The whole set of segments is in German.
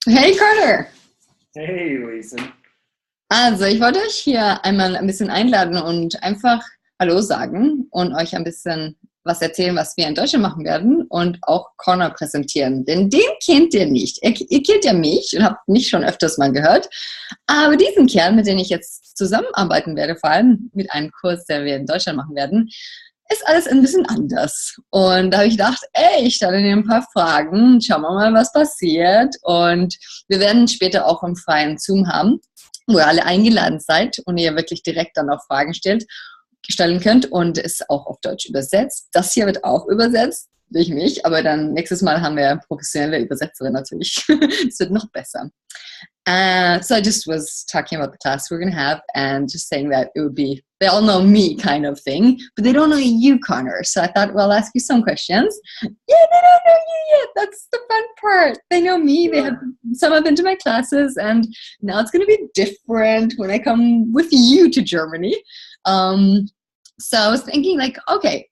Hey Carter! Hey, Lisen. Also, ich wollte euch hier einmal ein bisschen einladen und einfach Hallo sagen und euch ein bisschen was erzählen, was wir in Deutschland machen werden und auch Connor präsentieren. Denn den kennt ihr nicht. Ihr kennt ja mich und habt mich schon öfters mal gehört. Aber diesen Kerl, mit dem ich jetzt zusammenarbeiten werde, vor allem mit einem Kurs, den wir in Deutschland machen werden, ist alles ein bisschen anders. Und da habe ich gedacht, ey, ich stelle dir ein paar Fragen, schauen wir mal, was passiert. Und wir werden später auch einen freien Zoom haben, wo ihr alle eingeladen seid und ihr wirklich direkt dann auch Fragen stellen könnt und es auch auf Deutsch übersetzt. Das hier wird auch übersetzt durch mich, aber dann nächstes Mal haben wir professionelle Übersetzerin natürlich. Es wird noch besser. So I just was talking about the class we're going to have and just saying that it would be, they all know me kind of thing, but they don't know you, Connor. So I thought, well, I'll ask you some questions. Yeah, they don't know you yet. That's the fun part. They know me. They have some have been to my classes, and now it's going to be different when I come with you to Germany. So I was thinking, like, okay,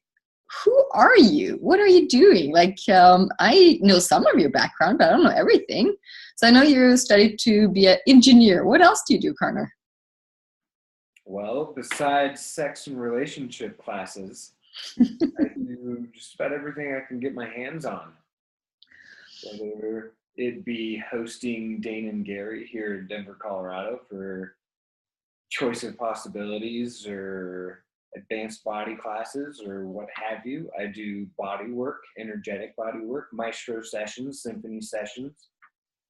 who are you? What are you doing? Like, I know some of your background, but I don't know everything. So I know you studied to be an engineer. What else do you do, Connor? Well, besides sex and relationship classes, I do just about everything I can get my hands on. Whether it be hosting Dane and Gary here in Denver, Colorado for choice of possibilities or advanced body classes or what have you. I do body work, energetic body work, maestro sessions, symphony sessions,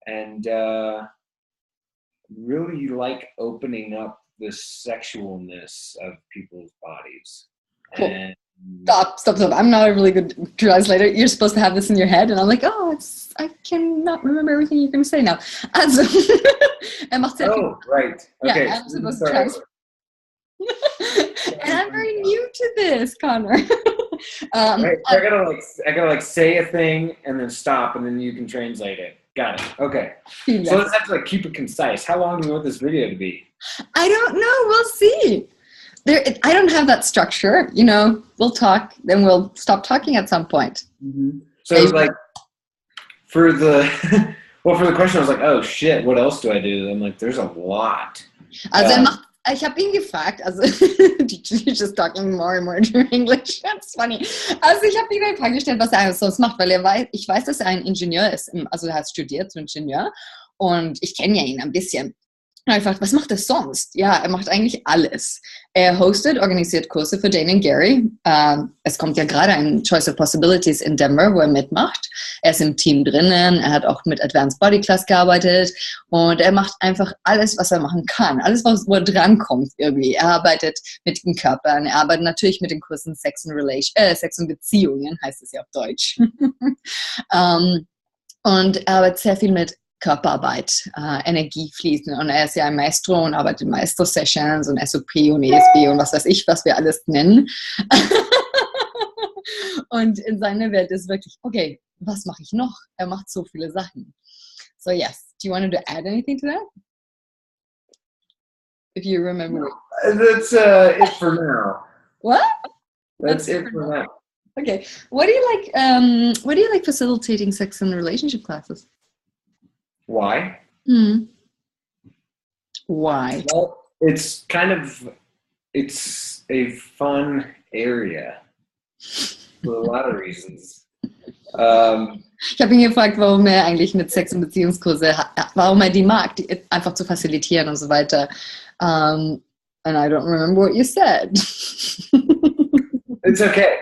and really like opening up the sexualness of people's bodies. Cool. And Stop. I'm not a really good translator. You're supposed to have this in your head, and I'm like, I cannot remember everything you're going to say now. Also, macht sehr viel. Oh, right. Okay. Yeah, I'm supposed to translate. And I'm very new to this, Connor. Right. So I gotta say a thing and then stop, and then you can translate it. Got it. Okay. So let's have to keep it concise. How long do we want this video to be? I don't know. We'll see. I don't have that structure. We'll talk, then we'll stop talking at some point. Mm-hmm. So it's like for the for the question, I was like, oh shit, what else do I do? I'm like, there's a lot. Also ich habe ihn gefragt, also you're just talking more and more in English, that's funny. Also ich habe ihm eine Frage gestellt, was er sonst macht, weil ich weiß, dass er ein Ingenieur ist, also er hat studiert zum Ingenieur und ich kenne ja ihn ein bisschen. Und ich gefragt, was macht er sonst? Ja, er macht eigentlich alles. Er organisiert Kurse für Dane und Gary. Es kommt ja gerade ein Choice of Possibilities in Denver, wo er mitmacht. Er ist im Team drinnen, er hat auch mit Advanced Body Class gearbeitet und er macht einfach alles, was er machen kann. Alles, wo er drankommt irgendwie. Er arbeitet mit den Körpern, er arbeitet natürlich mit den Kursen Sex und Beziehungen, heißt es ja auf Deutsch. Und er arbeitet sehr viel mit Körperarbeit, Energie fließen. Und er ist ja ein Maestro und arbeitet in Maestro-Sessions und SOP und ESB und was weiß ich, was wir alles nennen. Und in seiner Welt ist wirklich, okay, was mache ich noch? Er macht so viele Sachen. So yes, do you want to add anything to that? If you remember. That's it for now. What? That's it for now. Okay. What do you like facilitating sex and relationship classes? Why? Why? Well, it's a fun area for a lot of reasons. Ich habe ihn gefragt, warum er eigentlich mit Sex- und Beziehungskurse, warum er die mag, die einfach zu facilitieren und so weiter. And I don't remember what you said. It's okay.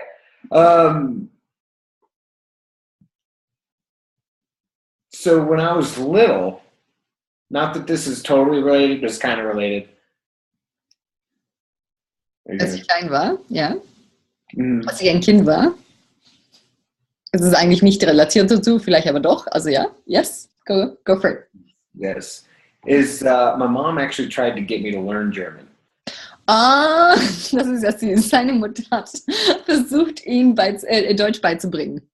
So when I was little, not that this is totally related, but it's kind of related. Als ich klein war, ja. Als ich ein Kind war. Es ist eigentlich nicht relatiert dazu, vielleicht aber doch. Also ja, yes, go for it. Yes. My mom actually tried to get me to learn German. Das ist ja süß. Seine Mutter hat versucht, ihm Deutsch beizubringen.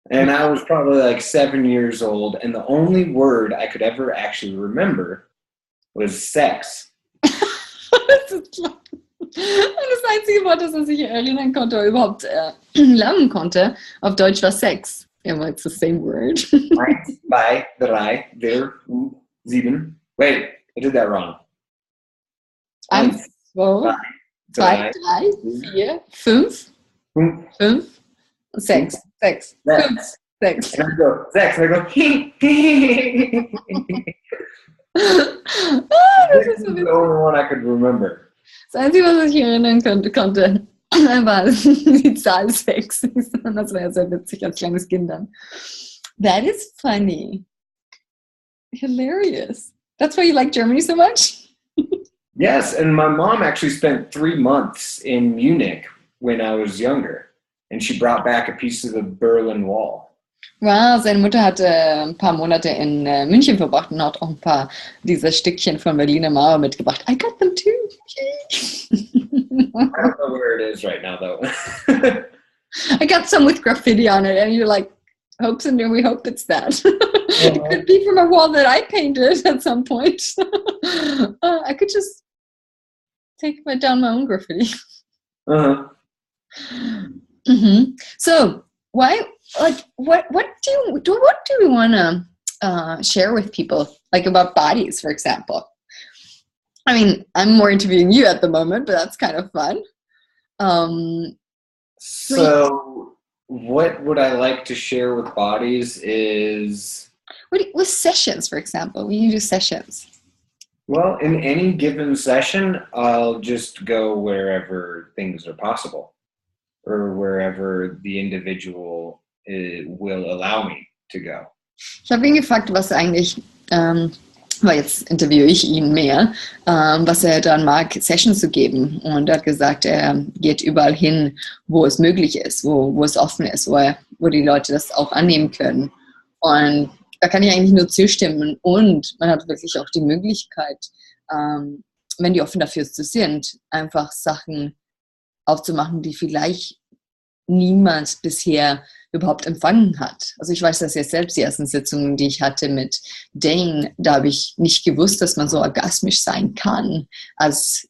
And I was probably like 7 years old, and the only word I could ever actually remember was sex. Das ist klar. Und das einzige Wort, das er sich erinnern konnte oder überhaupt lernen konnte, auf Deutsch war Sex. Yeah, well, it's the same word. 2, 3, 4, 5, 7. Wait, I did that wrong. 1, 2, 3, 3, 4, 5, 5, 5, 6, 6, 5, 6. 6. And I go, 6. And I go, Das this ist is so the witzig. only one I could remember. Das Einzige, was ich erinnern konnte, war die Zahl 6. Das war ja sehr witzig als kleines Kind dann. That is funny. Hilarious. That's why you like Germany so much? Yes, and my mom actually spent 3 months in Munich when I was younger, and she brought back a piece of the Berlin Wall. Wow, seine Mutter hatte ein paar Monate in München verbracht und hat auch ein paar dieser Stückchen von Berliner Mauer mitgebracht. I got them too. I don't know where it is right now, though. I got some with graffiti on it, and you're like, hopes and we hope it's that. It could be from a wall that I painted at some point. I could just take down my own graffiti. Uh-huh. Mm-hmm. So, why? Like, what do we want to share with people, like about bodies, for example? I mean, I'm more interviewing you at the moment, but that's kind of fun. So, what would I like to share with bodies is... With sessions, for example, when you do sessions. Well, in any given session, I'll just go wherever things are possible, or wherever the individual will allow me to go. Ich habe ihn gefragt, was eigentlich, weil jetzt interviewe ich ihn mehr, was er dann mag, Sessions zu geben. Und er hat gesagt, er geht überall hin, wo es möglich ist, wo es offen ist, wo die Leute das auch annehmen können. Und da kann ich eigentlich nur zustimmen. Und man hat wirklich auch die Möglichkeit, wenn die offen dafür sind, einfach Sachen aufzumachen, die vielleicht niemand bisher überhaupt empfangen hat. Also ich weiß das jetzt selbst, die ersten Sitzungen, die ich hatte mit Dane, da habe ich nicht gewusst, dass man so orgasmisch sein kann als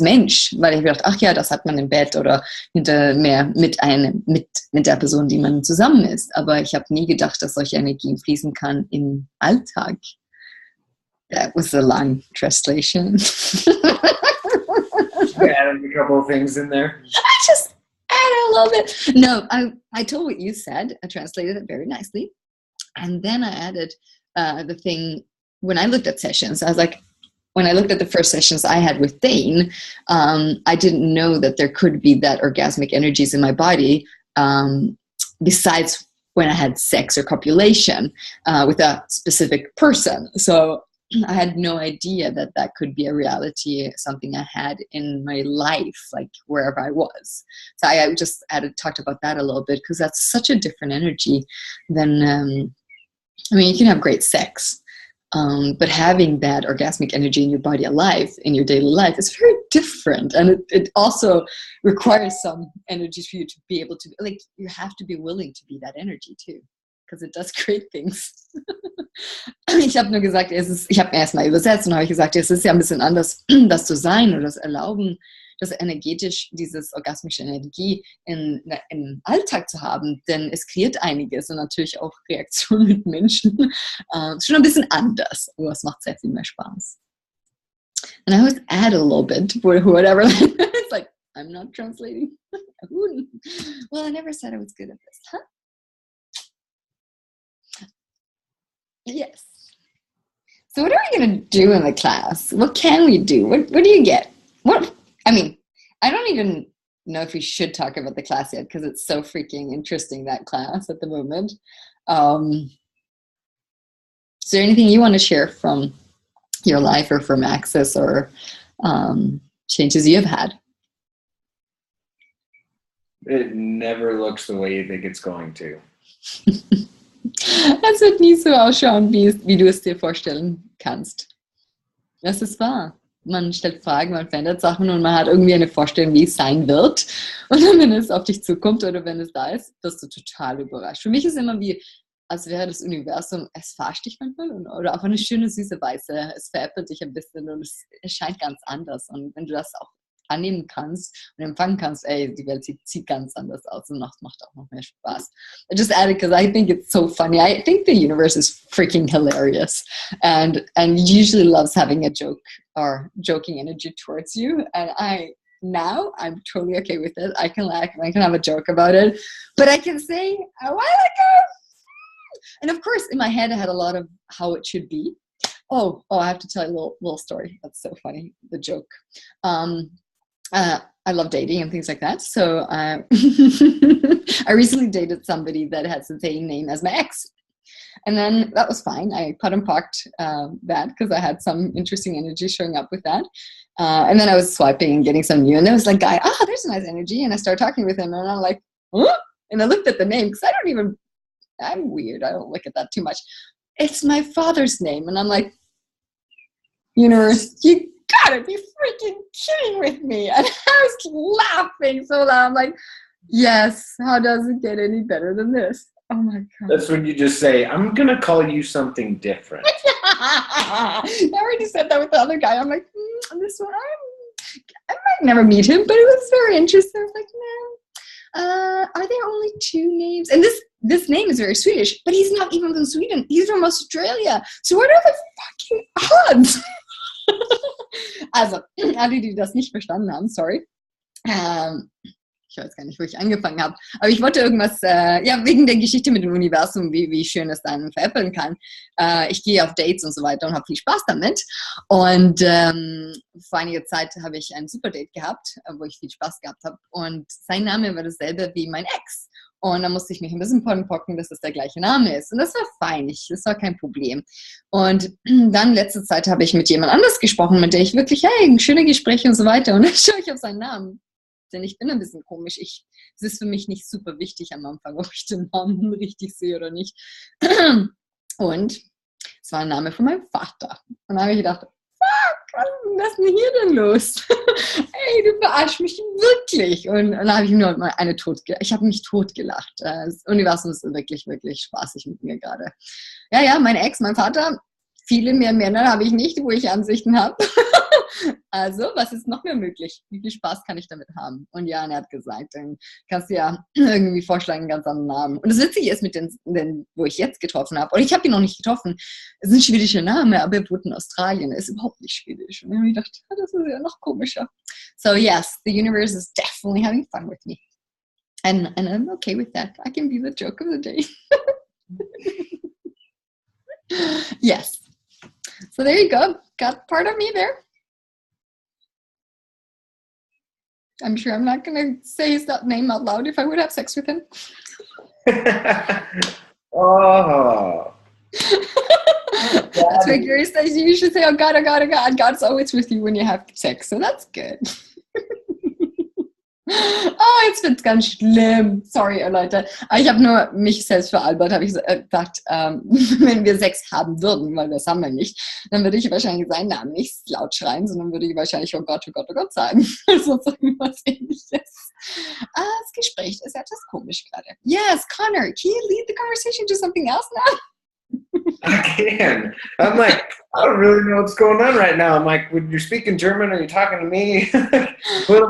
Mensch, weil ich gedacht, ach ja, das hat man im Bett oder mehr mit der Person, die man zusammen ist. Aber ich habe nie gedacht, dass solche Energien fließen kann im Alltag. That was a long translation. I added a couple of things in there. I love it. No, I told what you said. I translated it very nicely. And then I added the thing, when I looked at sessions, I was like, when I looked at the first sessions I had with Dane, I didn't know that there could be that orgasmic energies in my body besides when I had sex or copulation with a specific person. So I had no idea that that could be a reality, something I had in my life, like wherever I was. So I just talked about that a little bit because that's such a different energy than, I mean, you can have great sex, but having that orgasmic energy in your body alive in your daily life is very different. And it also requires some energy for you to be able to, like, you have to be willing to be that energy too. Because it does great things. Ich habe nur gesagt, ich habe erstmal übersetzt und habe gesagt, es ist ja ein bisschen anders, das zu sein oder das Erlauben, das energetisch, dieses orgasmische Energie im Alltag zu haben, denn es kreiert einiges und natürlich auch Reaktionen mit Menschen. Schon ein bisschen anders, aber es macht sehr viel mehr Spaß. And I always add a little bit, whatever. It's like, I'm not translating. Well, I never said I was good at this, huh? Yes. So what are we going to do in the class? What can we do? What do you get? I mean, I don't even know if we should talk about the class yet because it's so freaking interesting, that class at the moment. Is there anything you want to share from your life or from Access or changes you've had? It never looks the way you think it's going to. Es wird nie so ausschauen, wie du es dir vorstellen kannst. Das ist wahr. Man stellt Fragen, man verändert Sachen und man hat irgendwie eine Vorstellung, wie es sein wird. Und dann, wenn es auf dich zukommt oder wenn es da ist, wirst du total überrascht. Für mich ist es immer wie, als wäre das Universum, es verarscht dich manchmal oder auf eine schöne, süße Weise. Es veräppelt dich ein bisschen und es erscheint ganz anders. Und wenn du das auch annehmen kannst und empfangen kannst, ey, die Welt sieht ganz anders aus und macht auch noch mehr Spaß. I just added because I think it's so funny. I think the universe is freaking hilarious and usually loves having a joke or joking energy towards you. And I'm totally okay with it. I can laugh and I can have a joke about it. But I can say a while ago, and of course in my head I had a lot of how it should be. Oh, I have to tell you a little story. That's so funny, the joke. I love dating and things like that. So I recently dated somebody that has the same name as my ex. And then that was fine. I cut and parked that because I had some interesting energy showing up with that. And then I was swiping and getting some new. And there was like, guy, there's a nice energy. And I started talking with him. And I'm like, huh? And I looked at the name because I'm weird. I don't look at that too much. It's my father's name. And I'm like, universe, you gotta be freaking kidding with me. And I was laughing so loud. I'm like, yes, how does it get any better than this? Oh my God. That's when you just say, I'm going to call you something different. I already said that with the other guy. I'm like, this one, I might never meet him, but it was very interesting. I was like, no. Are there only two names? And this name is very Swedish, but he's not even from Sweden. He's from Australia. So what are the fucking odds? Also, alle, die das nicht verstanden haben, sorry. Ich weiß gar nicht, wo ich angefangen habe. Aber ich wollte irgendwas, wegen der Geschichte mit dem Universum, wie schön es dann veräppeln kann. Ich gehe auf Dates und so weiter und habe viel Spaß damit. Und vor einiger Zeit habe ich ein Superdate gehabt, wo ich viel Spaß gehabt habe. Und sein Name war dasselbe wie mein Ex. Und dann musste ich mich ein bisschen pocken, dass es der gleiche Name ist. Und das war fein, das war kein Problem. Und dann letzte Zeit habe ich mit jemand anders gesprochen, mit der ich wirklich, schöne Gespräche und so weiter. Und dann schaue ich auf seinen Namen. Denn ich bin ein bisschen komisch. Es ist für mich nicht super wichtig am Anfang, ob ich den Namen richtig sehe oder nicht. Und es war ein Name von meinem Vater. Und dann habe ich gedacht, was ist denn hier denn los? Ey, du verarschst mich wirklich. Und dann habe ich nur mal ich habe mich totgelacht. Das Universum ist wirklich, wirklich spaßig mit mir gerade. Ja, mein Ex, mein Vater, viele mehr Männer habe ich nicht, wo ich Ansichten habe. Also, was ist noch mehr möglich? Wie viel Spaß kann ich damit haben? Und ja, er hat gesagt, dann kannst du ja irgendwie vorschlagen, einen ganz anderen Namen. Und das Witzige ist mit den wo ich jetzt getroffen habe, und ich habe ihn noch nicht getroffen, es ist ein schwedischer Name, aber er wohnt in Australien, er ist überhaupt nicht schwedisch. Und dann habe ich gedacht, das ist ja noch komischer. So yes, the universe is definitely having fun with me. And I'm okay with that. I can be the joke of the day. Yes. So there you go. Got part of me there. I'm sure I'm not going to say his name out loud if I would have sex with him. Oh. That's what Gary says. You should say, oh God, oh God, oh God. God's always with you when you have sex. So that's good. Jetzt wird's ganz schlimm. Sorry, Leute. Aber ich habe nur mich selbst veralbert, habe ich gedacht, wenn wir Sex haben würden, weil das haben wir nicht, dann würde ich wahrscheinlich seinen Namen nicht laut schreien, sondern würde ich wahrscheinlich oh Gott, oh Gott, oh Gott sagen. Also irgendwas Ähnliches. Das Gespräch ist etwas komisch gerade. Yes, Connor, can you lead the conversation to something else now? I can. I'm like, I don't really know what's going on right now. I'm like, when you're speaking German, are you talking to me? I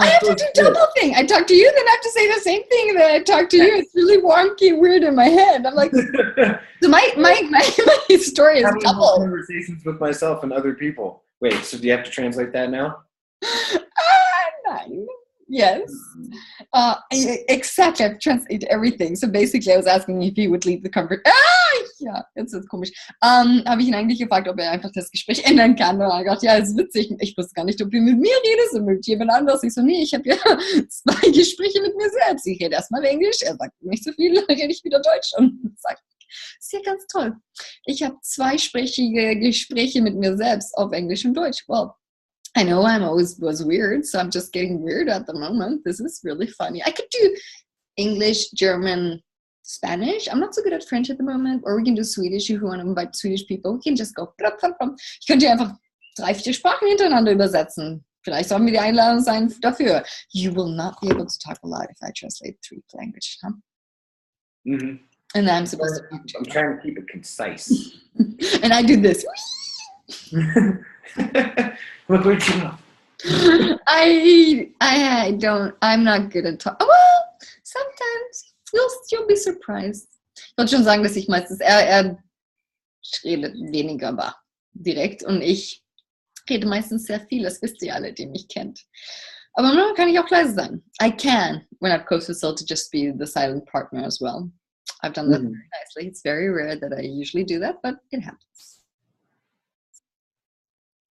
have to do double thing. I talk to you, then I have to say the same thing that I talk to you. It's really wonky, weird in my head. I'm like, so my story is double. Conversations with myself and other people. Wait, so do you have to translate that now? Nine. Yes. Exactly. I've translated everything. So basically, I was asking if he would lead the conversation. Ja, jetzt ist es komisch. Habe ich ihn eigentlich gefragt, ob er einfach das Gespräch ändern kann. Und er hat gedacht, ja, ist witzig. Ich wusste gar nicht, ob du mit mir redest oder mit jemand anderes. Ich so, nee, ich habe ja 2 Gespräche mit mir selbst. Ich rede erstmal Englisch, er sagt nicht so viel, dann rede ich wieder Deutsch und sagt, ist ja ganz toll. Ich habe 2-sprachige Gespräche mit mir selbst auf Englisch und Deutsch. Well, I know I'm always was weird, so I'm just getting weird at the moment. This is really funny. I could do English, German, Spanish. I'm not so good at French at the moment. Or we can do Swedish if you want to invite Swedish people. We can just go. Ich könnte einfach 3, 4 Sprachen hintereinander übersetzen. Vielleicht sollen wir die Einladung sein dafür. You will not be able to talk a lot if I translate 3 languages, huh? Mm-hmm. And I'm supposed to. I'm trying to keep it concise. And I do this. Look where you go. I'm not good at talking. Well, sometimes you'll be surprised. Ich wollte schon sagen, dass ich meistens, er redet weniger, aber direkt und ich rede meistens sehr viel, das wisst ihr alle, die mich kennt. Aber manchmal kann ich auch leise sein. I can, when I'm close to Soul, to just be the silent partner as well. I've done that very nicely. It's very rare that I usually do that, but it happens.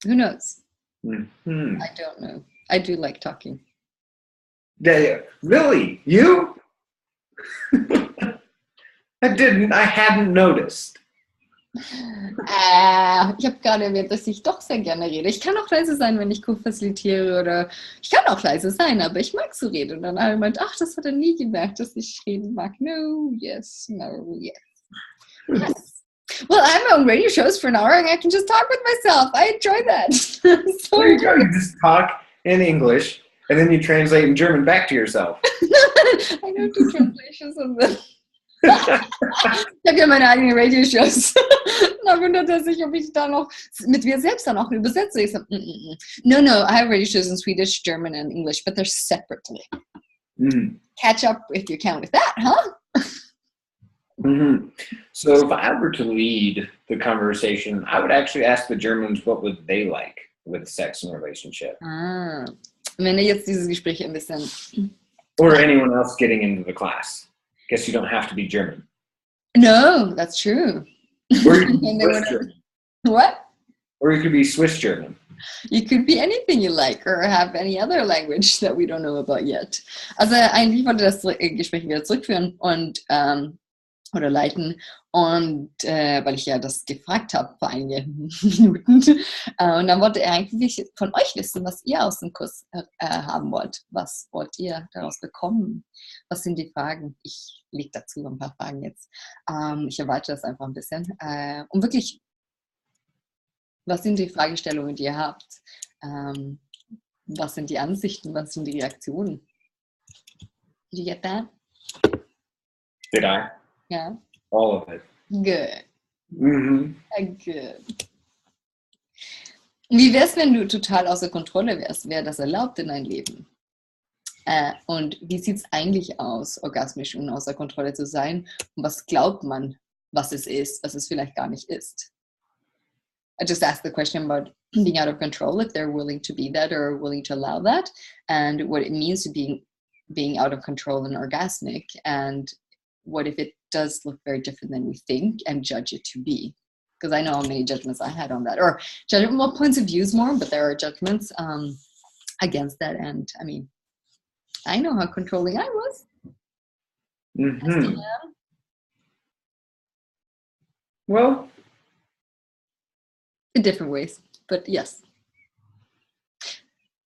Who knows? Mm-hmm. I don't know. I do like talking. Yeah, really? You? I hadn't noticed. Ich habe gerade erwähnt, dass ich doch sehr gerne rede. Ich kann auch leise sein, wenn ich co-facilitiere oder ich kann auch leise sein, aber ich mag so reden. Und dann alle meint, ach, das hat er nie gemerkt, dass ich reden mag. No, yes, no, yes. Yes. Well, I'm on radio shows for an hour and I can just talk with myself. I enjoy that. So there you go. You just talk in English and then you translate in German back to yourself. I don't do translations on this. Ich habe ja meine eigenen Radio-Shows. Da wundert er sich, ob ich da noch mit mir selbst dann auch übersetze. Ich so, No, I have radio shows in Swedish, German and English, but they're separately. Catch up if you can with that, huh? So if I were to lead the conversation, I would actually ask the Germans what would they like with sex and relationship. Wenn ihr jetzt dieses Gespräch ein bisschen... Or anyone else getting into the class. Guess you don't have to be German. No, that's true. Or you could be Swiss German. What? Or you could be Swiss German. You could be anything you like or have any other language that we don't know about yet. Also eigentlich wollte das Gespräch wieder zurückführen und oder leiten und weil ich ja das gefragt habe vor einigen Minuten und dann wollte er eigentlich von euch wissen, was ihr aus dem Kurs haben wollt. Was wollt ihr daraus bekommen? Was sind die Fragen? Ich lege dazu ein paar Fragen jetzt. Ich erweitere das einfach ein bisschen. Und wirklich, was sind die Fragestellungen, die ihr habt? Was sind die Ansichten? Was sind die Reaktionen? Did you get that? Did I? Yeah. All of it. Good. Good. Wie wär's, wenn du total außer Kontrolle wärst? Wäre das erlaubt in dein Leben? Und wie sieht's eigentlich aus, orgasmisch und außer Kontrolle zu sein? Und was glaubt man, was es ist, was es vielleicht gar nicht ist? I just asked the question about being out of control, if they're willing to be that or willing to allow that, and what it means to being out of control and orgasmic, and what if it does look very different than we think and judge it to be? Because I know how many judgments I had on that, or well, points of views more, but there are judgments against that. And I mean, I know how controlling I was. I still am. Well, in different ways, but yes.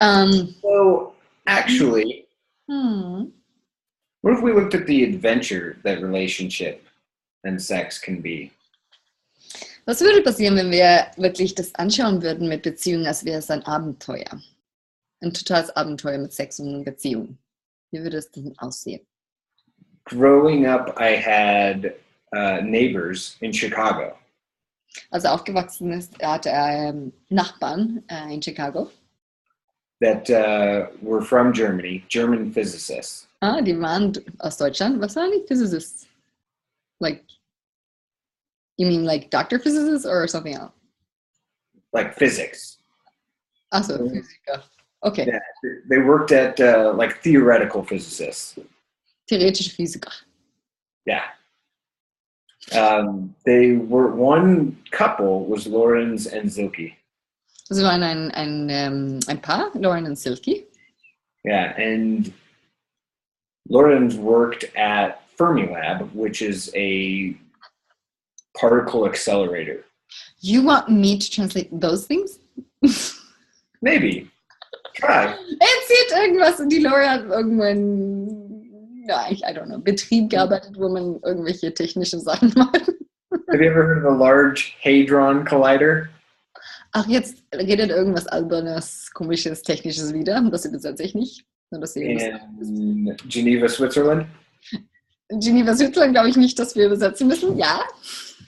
So actually, what if we looked at the adventure that relationship and sex can be? Was würde passieren, wenn wir wirklich das anschauen würden mit Beziehungen, als wäre es ein Abenteuer? Ein totales Abenteuer mit Sex und Beziehung. Wie würde es denn aussehen? Growing up, I had neighbors in Chicago. Als er aufgewachsen ist, hatte er Nachbarn in Chicago. That were from Germany, German physicists. Die waren aus Deutschland. Was waren die Physicists? Like, you mean like doctor physicists or something else? Like physics. So Physiker. Okay. Yeah, they worked at like theoretical physicists. Theoretische Physiker. Yeah. They were, one couple was Lorenz and Silke. Sie waren ein Paar, Lauren und Silke. Yeah, and Lorenz worked at Fermilab, which is a particle accelerator. You want me to translate those things? Maybe. Try. Erzählt irgendwas und die Lori hat irgendwann, I don't know, Betrieb gearbeitet, wo man irgendwelche technische Sachen macht. Have you ever heard of the Large Hadron Collider? Ach, jetzt redet irgendwas Albernes, Komisches, Technisches wieder. Das übersetze ich nicht. Nur, dass in Geneva, Switzerland? Geneva, Switzerland glaube ich nicht, dass wir übersetzen müssen. Ja.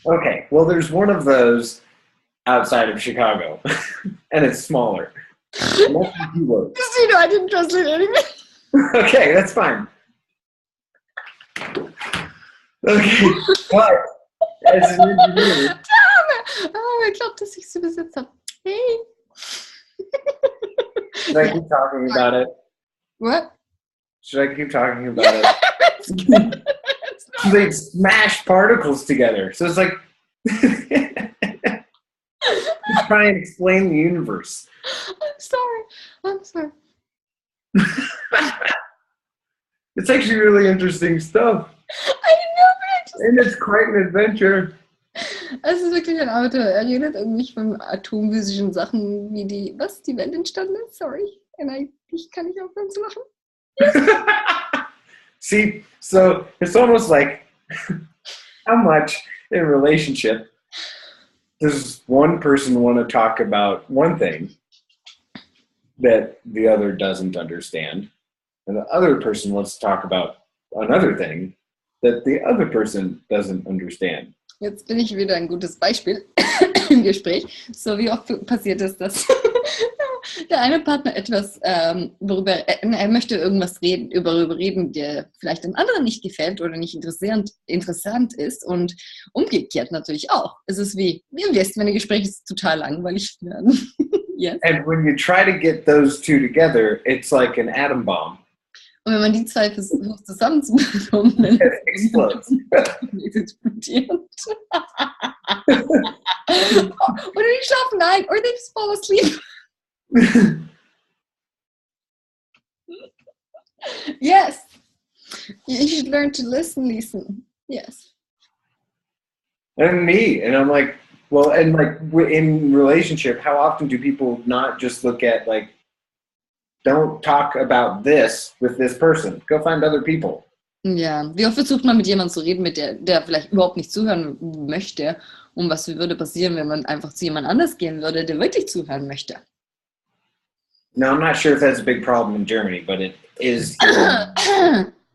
Okay, well, there's one of those outside of Chicago, and it's smaller. And that's what you wrote. Just so you know, I didn't translate anything. Okay, that's fine. Okay, but as an engineer... Oh, ich glaube, dass ich es übersetzt habe. Hey. Should I keep talking about it? What? Should I keep talking about it? So they smash particles together. So it's like... Just try and explain the universe. I'm sorry. It's actually really interesting stuff. I know, And it's quite an adventure. Es ist wirklich ein Auto. Er redet irgendwie von atomphysischen Sachen, wie die Welt entstanden ist. Sorry. Ich kann nicht aufhören zu lachen. See, so it's almost like how much in a relationship does one person want to talk about one thing that the other doesn't understand, and the other person wants to talk about another thing that the other person doesn't understand. Jetzt bin ich wieder ein gutes Beispiel im Gespräch. So wie oft passiert es, dass der eine Partner etwas, worüber er möchte irgendwas reden, der vielleicht dem anderen nicht gefällt oder nicht interessant ist und umgekehrt natürlich auch. Es ist wie, ihr wisst, meine Gespräche sind total langweilig werden. Yes. And when you try to get those two together, it's like an atom bomb. Und wenn man die zwei versucht zusammenzubekommen, dann explodes. explodiert. Oder die schlafen ein, or they just fall asleep. Yes. You should learn to listen. Yes. And me. And I'm like, well, and like in relationship, how often do people not just look at like, don't talk about this with this person. Go find other people. Ja, wie oft versucht man mit jemandem zu reden, mit der vielleicht überhaupt nicht zuhören möchte? Und was würde passieren, wenn man einfach zu jemand anders gehen würde, der wirklich zuhören möchte? Now, I'm not sure if that's a big problem in Germany, but it is.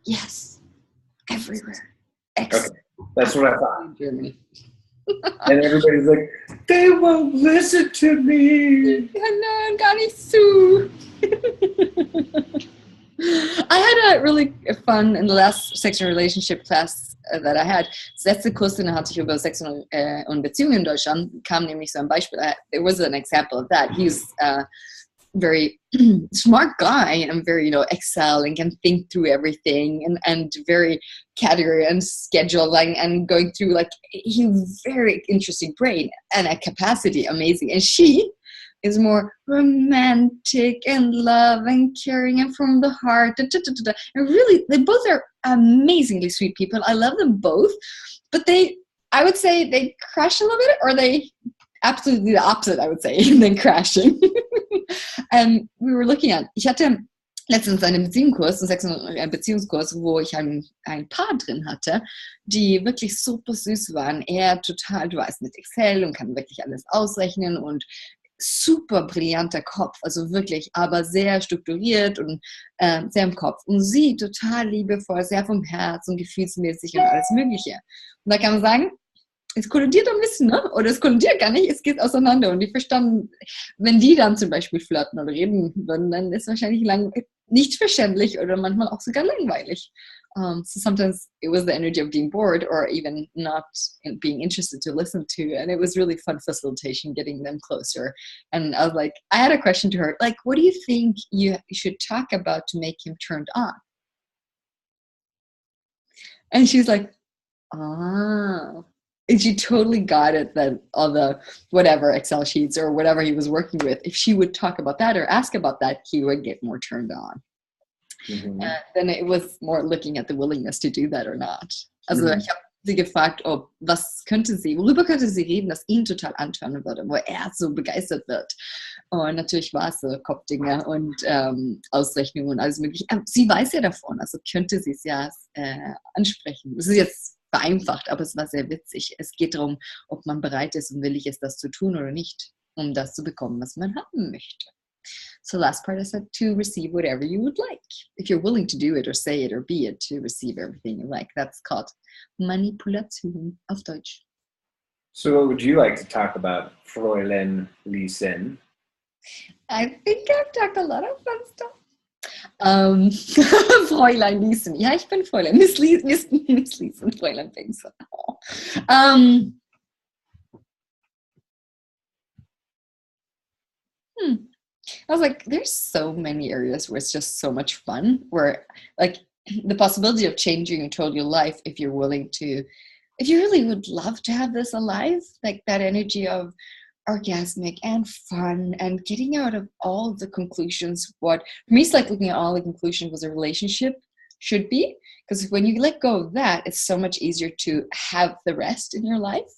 Yes, everywhere. Okay, that's what I thought. In Germany. And everybody's like, they won't listen to me. Nein, gar nicht zu. I had a really fun in the last sexual relationship class that I had. Das letzte Kurs, den hatte ich über Sex und Beziehungen in Deutschland, kam nämlich so ein Beispiel. There was an example of that. He's a very smart guy and very, Excel and can think through everything and very category and scheduling and going through he very interesting brain and a capacity amazing. And she is more romantic and love and caring and from the heart. And really, they both are amazingly sweet people. I love them both, but I would say they crash a little bit, or they absolutely the opposite, I would say, than crashing. And we were looking at, ich hatte letztens einen Beziehungskurs, einen Beziehungskurs, wo ich ein Paar drin hatte, die wirklich super süß waren. Er total, du weißt, mit Excel und kann wirklich alles ausrechnen und super brillanter Kopf, also wirklich, aber sehr strukturiert und sehr im Kopf. Und sie total liebevoll, sehr vom Herz und gefühlsmäßig und alles Mögliche. Und da kann man sagen, es kollidiert ein bisschen, ne? Oder es kollidiert gar nicht, es geht auseinander. Und die verstanden, wenn die dann zum Beispiel flirten oder reden würden, dann ist es wahrscheinlich nicht verständlich oder manchmal auch sogar langweilig. So sometimes it was the energy of being bored or even not being interested to listen to. And it was really fun facilitation, getting them closer. And I was like, I had a question to her, what do you think you should talk about to make him turned on? And she's like, ah. And she totally got it that all the whatever Excel sheets or whatever he was working with, if she would talk about that or ask about that, he would get more turned on. Mm-hmm. And then it was more looking at the willingness to do that or not. Also ich habe sie gefragt, worüber könnte sie reden, das ihn total antören würde, wo er so begeistert wird. Und natürlich war es so Kopfdinger und Ausrechnungen und alles mögliche. Sie weiß ja davon, also könnte sie es ja ansprechen. Das ist jetzt vereinfacht, aber es war sehr witzig. Es geht darum, ob man bereit ist und willig ist, das zu tun oder nicht, um das zu bekommen, was man haben möchte. So last part I said to receive whatever you would like. If you're willing to do it or say it or be it, to receive everything you like. That's called Manipulation auf Deutsch. So what would you like to talk about, Fräulein Lisen? I think I've talked a lot of fun stuff. Fräulein Lisen. Ja, ich bin Fräulein. Miss Lisen, Fräulein Pinkson. Oh. I was like, there's so many areas where it's just so much fun, where like the possibility of changing your total life if you're willing to, if you really would love to have this alive, like that energy of orgasmic and fun and getting out of all the conclusions. What for me, it's like looking at all the conclusions was a relationship should be, because when you let go of that, it's so much easier to have the rest in your life.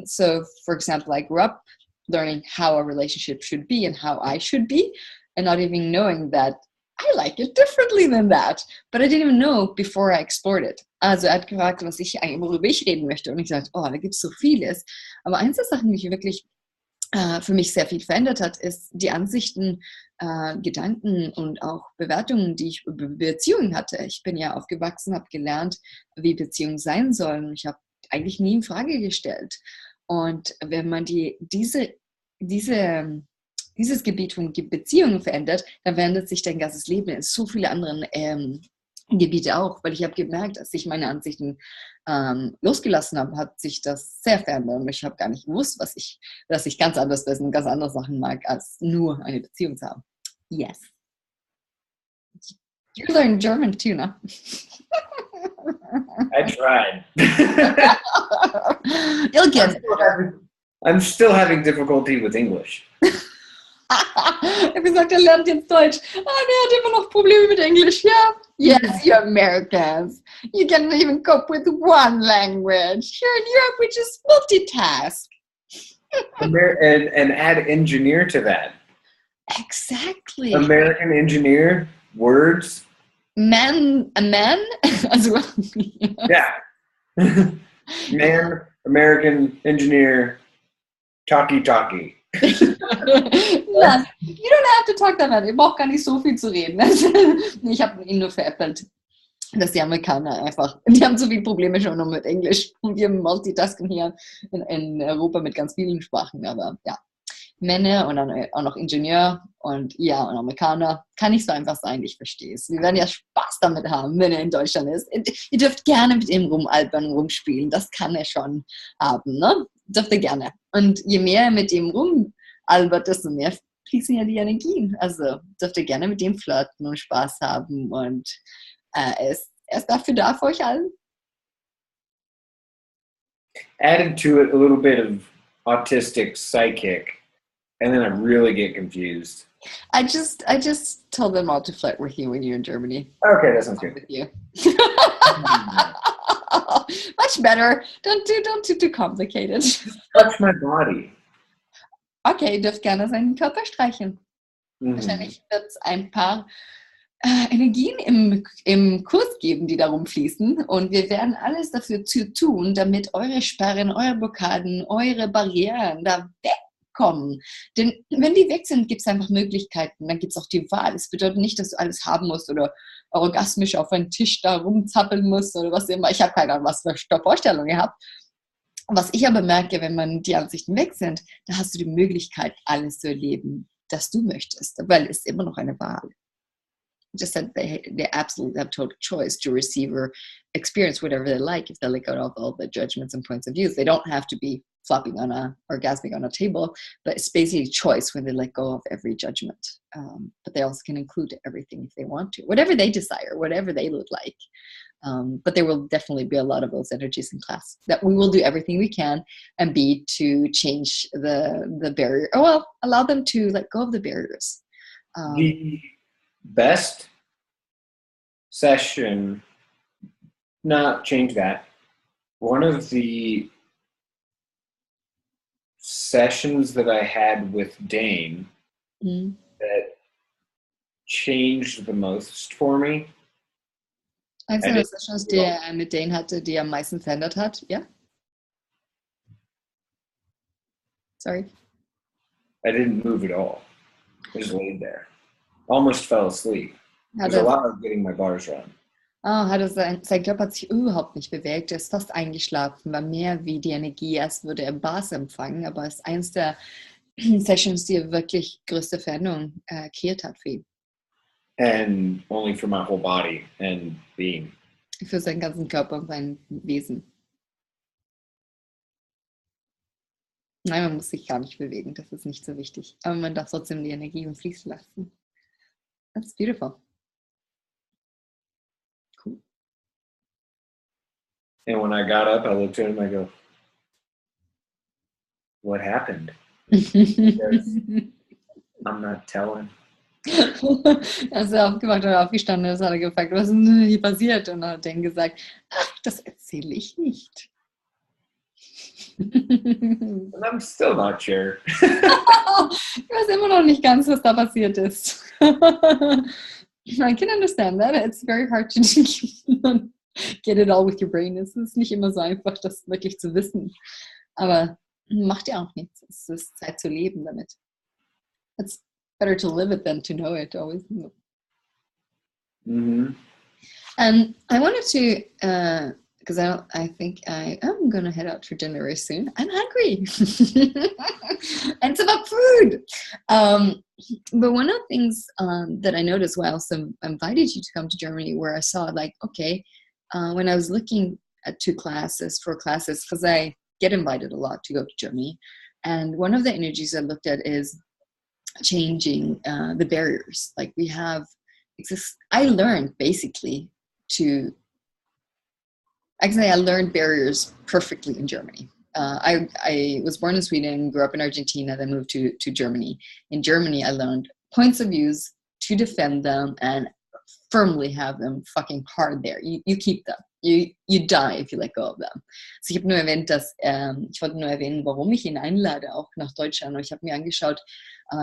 So for example, I grew up learning how a relationship should be and how I should be, and not even knowing that I like it differently than that. But I didn't even know before I explored it. Also er hat gefragt, worüber ich reden möchte. Und ich sagte, oh, da gibt es so vieles. Aber eins der Sachen, die wirklich für mich sehr viel verändert hat, ist die Ansichten, Gedanken und auch Bewertungen, die ich über Beziehungen hatte. Ich bin ja aufgewachsen, habe gelernt, wie Beziehungen sein sollen. Ich habe eigentlich nie in Frage gestellt. Und wenn man dieses Gebiet von Beziehungen verändert, dann verändert sich dein ganzes Leben in so viele andere Gebiete auch, weil ich habe gemerkt, als ich meine Ansichten losgelassen habe, hat sich das sehr verändert und ich habe gar nicht gewusst, dass ich ganz anders bin und ganz andere Sachen mag, als nur eine Beziehung zu haben. Yes. You learn German too, no? I tried. You'll get it. I'm still having difficulty with English. Er hat gesagt, er lernt jetzt Deutsch. Der hat immer noch Probleme mit Englisch. Ja. Yes, you Americans. You can't even cope with one language. Here in Europe, we just multitask. And add engineer to that. Exactly. American engineer, words. A man? Also, yeah. Man, American engineer, talkie. You don't have to talk that much. Ihr braucht gar nicht so viel zu reden. Ich habe ihn nur veräppelt, dass die Amerikaner einfach, die haben so viele Probleme schon noch mit Englisch und wir multitasken hier in Europa mit ganz vielen Sprachen, aber ja, Männer und dann auch noch Ingenieur und ja, und Amerikaner, kann nicht so einfach sein, ich verstehe es. Wir werden ja Spaß damit haben, wenn er in Deutschland ist. Ihr dürft gerne mit ihm rumalbern und rumspielen, das kann er schon haben, ne? Dürft ihr gerne. Und je mehr er mit ihm rumalbert, desto mehr fließen ja die Energien. Also dürft ihr gerne mit ihm flirten und Spaß haben und er ist dafür da für euch allen. Added to it a little bit of autistic psychic, and then I really get confused. I just told them all to flirt with you when you're in Germany. Okay, that sounds good. With you. Much better. Don't do too complicated. Touch my body. Okay, ihr dürft gerne seinen Körper streicheln. Wahrscheinlich wird es ein paar Energien im Kurs geben, die darum fließen. Und wir werden alles dafür tun, damit eure Sperren, eure Blockaden, eure Barrieren da wegkommen. Denn wenn die weg sind, gibt es einfach Möglichkeiten. Dann gibt es auch die Wahl. Es bedeutet nicht, dass du alles haben musst oder orgasmisch auf einen Tisch da rumzappeln musst oder was immer. Ich habe keine Ahnung, was für Vorstellungen ihr habt. Was ich aber merke, wenn die Ansichten weg sind, dann hast du die Möglichkeit, alles zu erleben, das du möchtest, weil es immer noch eine Wahl. Just that they absolutely have total choice to receive or experience whatever they like if they let go of all the judgments and points of views. They don't have to be flopping orgasmic on a table, but it's basically choice when they let go of every judgment. But they also can include everything if they want to, whatever they desire, whatever they would like. But there will definitely be a lot of those energies in class that we will do everything we can and be to change the barrier. Oh, well, allow them to let go of the barriers. The best session, not change that. One of the sessions that I had with Dane that changed the most for me. Eins der Sessions, die er mit Dane hatte, die am meisten verändert hat, ja? Sorry. I didn't move at all. I just laid there. Almost fell asleep. There's a lot of getting my bars run. Sein Körper hat sich überhaupt nicht bewegt. Er ist fast eingeschlafen, war mehr wie die Energie, als würde er Bars empfangen. Aber es ist eins der Sessions, die wirklich größte Veränderung kreiert hat für ihn. And only for my whole body and being. Für seinen ganzen Körper und sein Wesen. Nein, man muss sich gar nicht bewegen, das ist nicht so wichtig. Aber man darf trotzdem die Energie fließen lassen. That's beautiful. Cool. And when I got up, I looked at him, I go, what happened? I'm not telling. Als er aufgewacht und aufgestanden ist, hat er gefragt, was ist denn hier passiert? Und dann hat er gesagt, ach, das erzähle ich nicht. And I'm still not sure. Ich weiß immer noch nicht ganz, was da passiert ist. I can understand that. It's very hard to get it all with your brain. Es ist nicht immer so einfach, das wirklich zu wissen. Aber macht ja auch nichts. Es ist Zeit zu leben damit. It's better to live it than to know it. Always. Mm-hmm. And I wanted to, because I think I am going to head out for dinner very soon. I'm hungry. And it's about food. But one of the things that I noticed while I also invited you to come to Germany, where I saw like, okay, when I was looking at classes, because I get invited a lot to go to Germany. And one of the energies I looked at is changing the barriers. Like we have, I learned basically I learned barriers perfectly in Germany. I was born in Sweden, grew up in Argentina, then moved to Germany. In Germany, I learned points of views to defend them and firmly have them fucking hard there. You keep them. You die if you let go of them. So ich habe nur erwähnt, ich wollte nur erwähnen, warum ich ihn einlade, auch nach Deutschland. Und ich habe mir angeschaut,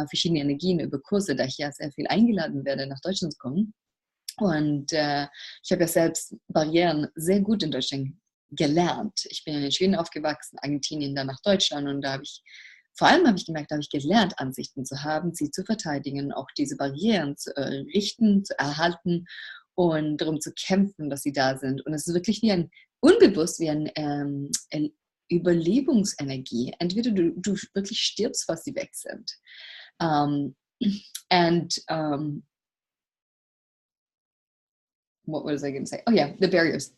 verschiedene Energien über Kurse, da ich ja sehr viel eingeladen werde, nach Deutschland zu kommen. Und ich habe ja selbst Barrieren sehr gut in Deutschland gelernt. Ich bin in Schweden aufgewachsen, Argentinien, dann nach Deutschland und da habe ich gemerkt, da habe ich gelernt, Ansichten zu haben, sie zu verteidigen, auch diese Barrieren zu richten, zu erhalten und darum zu kämpfen, dass sie da sind. Und es ist wirklich wie unbewusst wie ein Überlebungsenergie. Entweder du wirklich stirbst, falls sie weg sind. What was I going to say? Oh yeah, the barriers.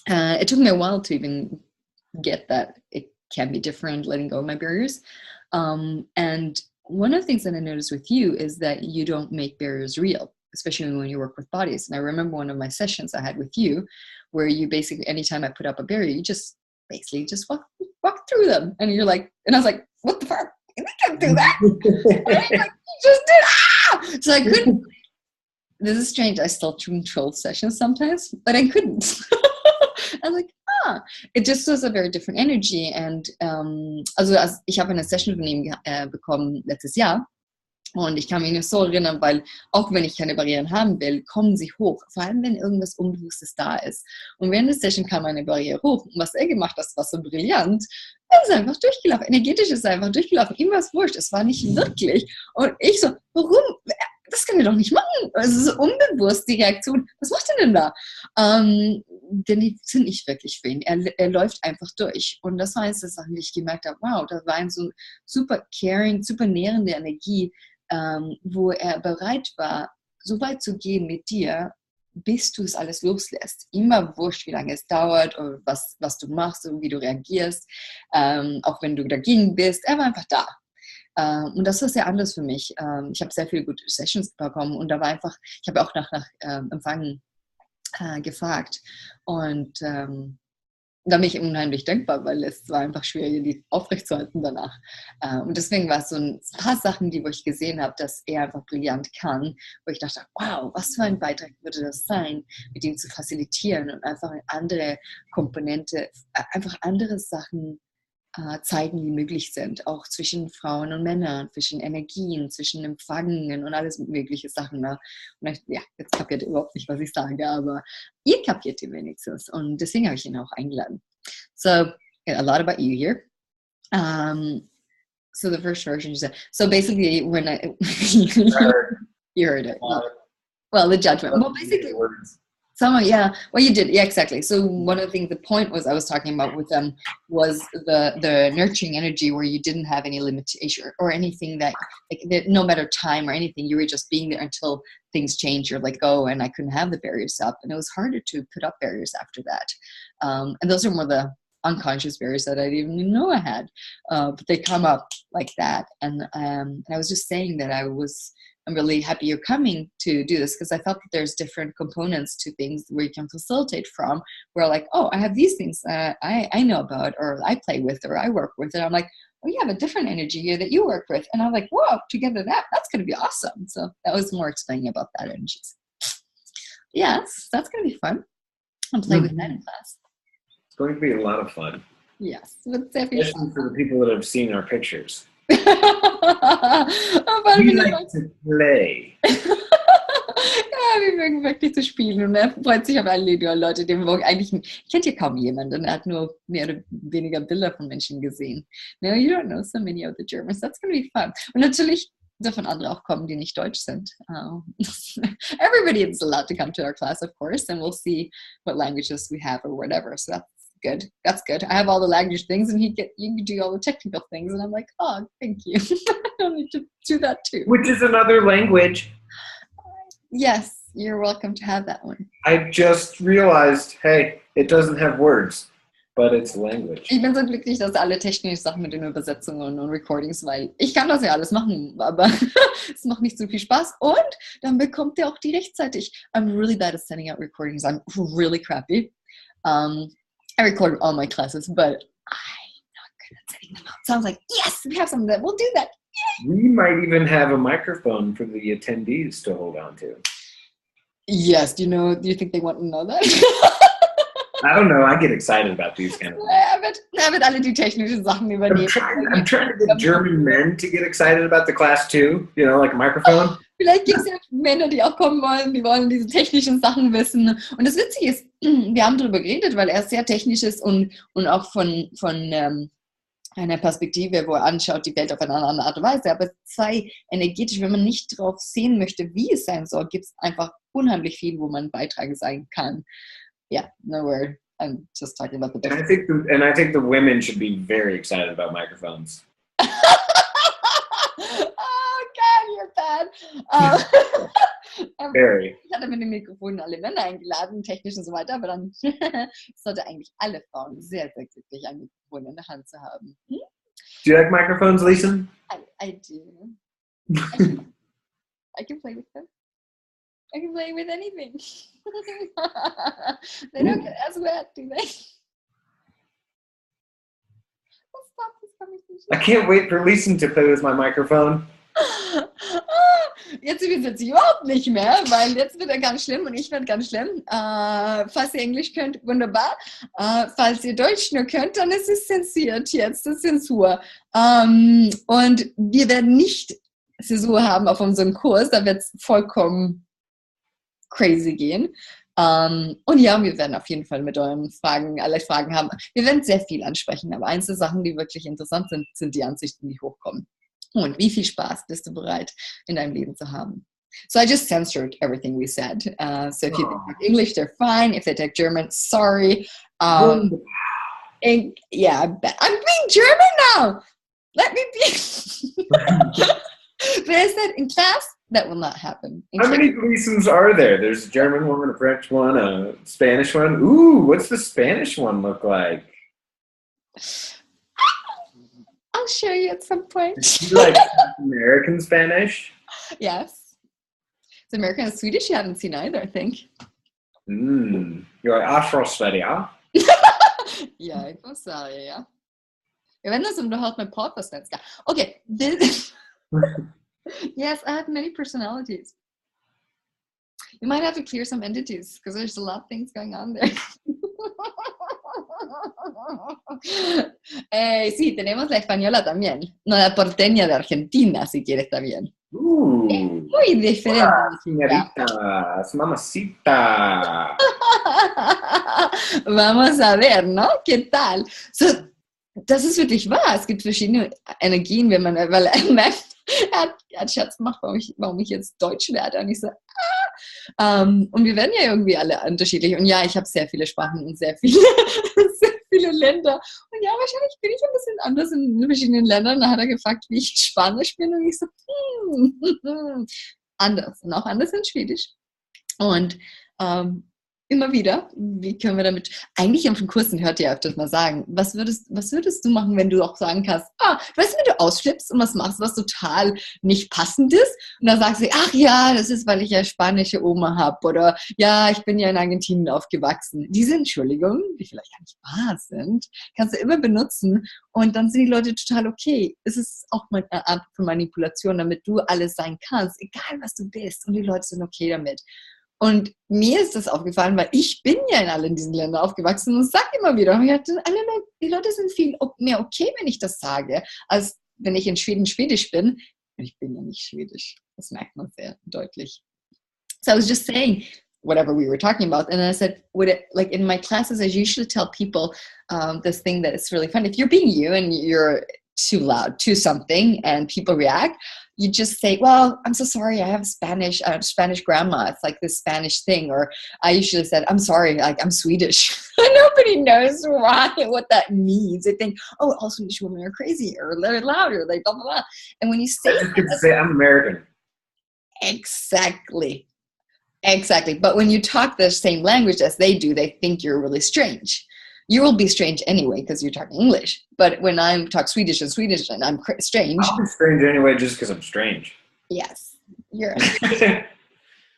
It took me a while to even get that it can be different, letting go of my barriers. And one of the things that I noticed with you is that you don't make barriers real, especially when you work with bodies. And I remember one of my sessions I had with you where you basically, anytime I put up a barrier, you just basically just walk through them. And you're like, and I was like, what the fuck? You can't do that. And you're like, you just did. Ah! So I couldn't. This is strange. I still control sessions sometimes, but I couldn't. I was like, it just was a very different energy. And ich habe eine Session von ihm bekommen letztes Jahr. Und ich kann mich noch so erinnern, weil auch wenn ich keine Barrieren haben will, kommen sie hoch. Vor allem, wenn irgendwas Unbewusstes da ist. Und während der Session kam eine Barriere hoch. Und was er gemacht hat, war so brillant. Er ist einfach durchgelaufen. Energetisch ist er einfach durchgelaufen. Ihm war es wurscht. Es war nicht wirklich. Und ich so, warum? Das kann er doch nicht machen. Es ist so unbewusst, die Reaktion. Was macht er denn da? Denn die sind nicht wirklich für ihn. Er läuft einfach durch. Und das war eines der Sachen, die ich gemerkt habe, wow, da war eine so super caring, super nährende Energie, wo er bereit war, so weit zu gehen mit dir, bis du es alles loslässt. Immer wurscht, wie lange es dauert oder was du machst und wie du reagierst, auch wenn du dagegen bist. Er war einfach da. Und das war sehr anders für mich. Ich habe sehr viele gute Sessions bekommen und da war einfach, ich habe auch nach Empfangen gefragt und da bin ich unheimlich dankbar, weil es war einfach schwierig, die aufrechtzuerhalten danach. Und deswegen war es so ein paar Sachen, wo ich gesehen habe, dass er einfach brillant kann, wo ich dachte, wow, was für ein Beitrag würde das sein, mit ihm zu facilitieren und einfach eine andere Komponente, einfach andere Sachen zeigen, die möglich sind, auch zwischen Frauen und Männern, zwischen Energien, zwischen Empfangen und alles mögliche Sachen. Ne? Und jetzt kapiert ihr überhaupt nicht, was ich sage, aber ihr kapiert ihn wenigstens und deswegen habe ich ihn auch eingeladen. So, a lot about you here. So the first version you said, so basically when you heard it. Well, the judgment. Well, basically, Summer, yeah. Well, you did, yeah, exactly. So one of the things, the point was I was talking about with them was the nurturing energy where you didn't have any limitation or anything that no matter time or anything, you were just being there until things change. You're like, oh, and I couldn't have the barriers up, and it was harder to put up barriers after that. And those are more the unconscious barriers that I didn't even know I had, but they come up like that. And I was just saying that I'm really happy you're coming to do this because I felt that there's different components to things where you can facilitate from, where like, oh, I have these things I know about or I play with or I work with. And I'm like, oh, you have a different energy here that you work with. And I'm like, whoa, together that's going to be awesome. So that was more explaining about that energies. Yes, that's going to be fun. I'll play with that in class. It's going to be a lot of fun. Yes. Especially for the people that have seen our pictures. We like to play. Ja, wir mögen wirklich zu spielen und er freut sich auf alle Leute, die wir eigentlich kennt ihr kaum jemanden, er hat nur mehr oder weniger Bilder von Menschen gesehen. No, you don't know so many of the Germans, that's gonna be fun. Und natürlich dürfen andere auch kommen, die nicht Deutsch sind. Everybody is allowed to come to our class, of course, and we'll see what languages we have or whatever, so good. That's good. I have all the language things and you can do all the technical things. And I'm like, oh, thank you. I don't need to do that too. Which is another language. Yes, you're welcome to have that one. I just realized, hey, it doesn't have words, but it's language. Ich bin so glücklich, dass alle technischen Sachen mit den Übersetzungen und Recordings, weil ich kann das ja alles machen, aber es macht nicht so viel Spaß. Und dann bekommt ihr auch die rechtzeitig. I'm really bad at sending out recordings. I'm really crappy. I record all my classes, but I'm not good at setting them up. So I was like, yes, we have some of that. We'll do that. Yay! We might even have a microphone for the attendees to hold on to. Yes. Do you think they want to know that? I don't know. I get excited about these kind of things. Er wird alle die technischen Sachen übernehmen. I'm trying to get German men to get excited about the class too. Like a microphone. Vielleicht gibt es ja Männer, die auch kommen wollen, die wollen diese technischen Sachen wissen. Und das Witzige ist, wir haben darüber geredet, weil er sehr technisch ist und auch von einer Perspektive, wo er anschaut, die Welt auf eine andere Art und Weise. Aber sei energetisch, wenn man nicht drauf sehen möchte, wie es sein soll, gibt es einfach unheimlich viel, wo man Beitrag sein kann. Yeah, no word. I'm just talking about the difference. I think the women should be very excited about microphones. Oh God, you're bad. Very. Ich hatte mit dem Mikrofon alle Männer eingeladen, technisch und so weiter, aber dann sollte eigentlich alle Frauen sehr, sehr glücklich ein Mikrofon in der Hand zu haben. Hm? Do you like microphones, Lisen? I do. I can play with them. I can play with anything. They don't get as wet, do they? Let's stop this conversation. I can't wait for Lisen to play with my microphone. Jetzt wird es überhaupt nicht mehr, weil jetzt wird er ganz schlimm und ich werde ganz schlimm. Falls ihr Englisch könnt, wunderbar. Falls ihr Deutsch nur könnt, dann ist es zensiert jetzt, das ist Zensur. Und wir werden nicht Zensur haben auf unserem Kurs, da wird es vollkommen crazy gehen. Und ja, wir werden auf jeden Fall mit euren Fragen, alle Fragen haben. Wir werden sehr viel ansprechen, aber eins der Sachen, die wirklich interessant sind, sind die Ansichten, die hochkommen. Und wie viel Spaß bist du bereit, in deinem Leben zu haben? So I just censored everything we said. So if you take English, they're fine. If they take German, sorry. Yeah, I'm being German now. Let me be. But I said in class, that will not happen. How many Lisens are there? There's a German one, a French one, a Spanish one. Ooh, what's the Spanish one look like? I'll show you at some point. You like American Spanish? Yes. It's American and Swedish you haven't seen either, I think. You're Afro-Sverige. Ja, ich muss sagen, ja. Jag vet inte om du har hört mig prata svenska. Okay. Yes, I have many personalities. You might have to clear some entities because there's a lot of things going on there. Sí, tenemos la española también. No, la porteña de Argentina, si quieres, también. Es muy diferente. Hola, señoritas, mamacita. Vamos a ver, ¿no? ¿Qué tal? So, das ist wirklich wahr. Es gibt verschiedene Energien, wenn weil er merkt, er hat Scherz gemacht, warum ich jetzt Deutsch werde. Und ich so, Und wir werden ja irgendwie alle unterschiedlich. Und ja, ich habe sehr viele Sprachen und sehr viele, sehr viele Länder. Und ja, wahrscheinlich bin ich ein bisschen anders in verschiedenen Ländern. Da hat er gefragt, wie ich Spanisch bin. Und ich so, anders. Und auch anders in Schwedisch. Und immer wieder, wie können wir damit, eigentlich auf den Kursen hört ihr öfters mal sagen, was würdest du machen, wenn du auch sagen kannst, weißt du, wenn du ausflippst und was machst, was total nicht passend ist, und dann sagst du, ach ja, das ist, weil ich ja spanische Oma habe, oder ja, ich bin ja in Argentinien aufgewachsen. Diese Entschuldigungen, die vielleicht gar nicht wahr sind, kannst du immer benutzen, und dann sind die Leute total okay. Es ist auch mal eine Art von Manipulation, damit du alles sein kannst, egal was du bist, und die Leute sind okay damit. Und mir ist das aufgefallen, weil ich bin ja in allen diesen Ländern aufgewachsen und sage immer wieder, die Leute sind viel mehr okay, wenn ich das sage, als wenn ich in Schweden Schwedisch bin. Und ich bin ja nicht Schwedisch. Das merkt man sehr deutlich. So I was just saying whatever we were talking about, and I said, like in my classes, I usually tell people this thing that is really fun. If you're being you and you're too loud to something and people react, you just say, well, I'm so sorry, I have Spanish grammar. It's like this Spanish thing. Or I usually said, I'm sorry, like I'm Swedish. Nobody knows what that means. They think, oh, all Swedish women are crazy or they're louder, like blah, blah, blah. And when you say, I'm American. Exactly. But when you talk the same language as they do, they think you're really strange. You will be strange anyway because you're talking English. But when I talk Swedish and I'm strange. I'll be strange anyway just because I'm strange. Yes.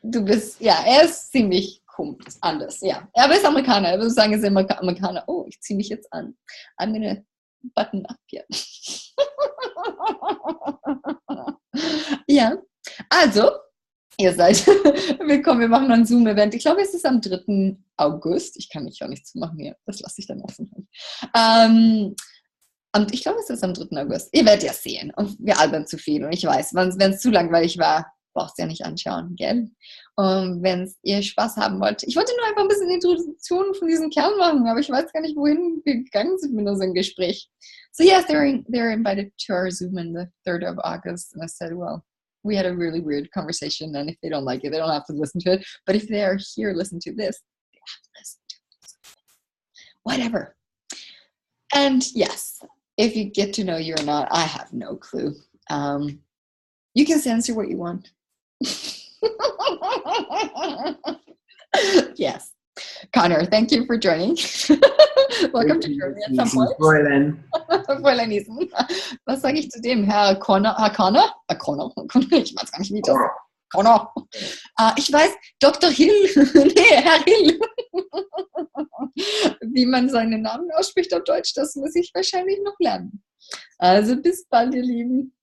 Du bist, ja, er ist ziemlich komisch, anders, ja. Er ist Amerikaner, er würde sagen, er ist Amerikaner. Oh, ich ziehe mich jetzt an. I'm gonna button up here. Ja, also, ihr seid willkommen, wir machen ein Zoom-Event. Ich glaube, es ist am 3. August. Ich kann mich auch nichts machen hier. Das lasse ich dann offen. Ich glaube, es ist am 3. August. Ihr werdet ja sehen. Und wir albern zu viel. Und ich weiß, wenn es zu langweilig war, brauchst du ja nicht anschauen, gell? Und wenn ihr Spaß haben wollt. Ich wollte nur einfach ein bisschen Introduktion von diesem Kerl machen, aber ich weiß gar nicht, wohin wir gegangen sind mit unserem Gespräch. So yes, they're invited to our Zoom on the 3rd of August. And I said, well, we had a really weird conversation, and if they don't like it, they don't have to listen to it. But if they are here, listen to this, they have to listen to it. Whatever. And yes, if you get to know you or not, I have no clue. You can censor what you want. Yes. Connor, thank you for joining. Welcome to Germany at some point. Fräulein Lisen. Was sage ich zu dem? Herr Connor? Ich weiß gar nicht, wie das ist. Connor. Ich weiß, Dr. Hill. Nee, Herr Hill. Wie man seinen Namen ausspricht auf Deutsch, das muss ich wahrscheinlich noch lernen. Also bis bald, ihr Lieben.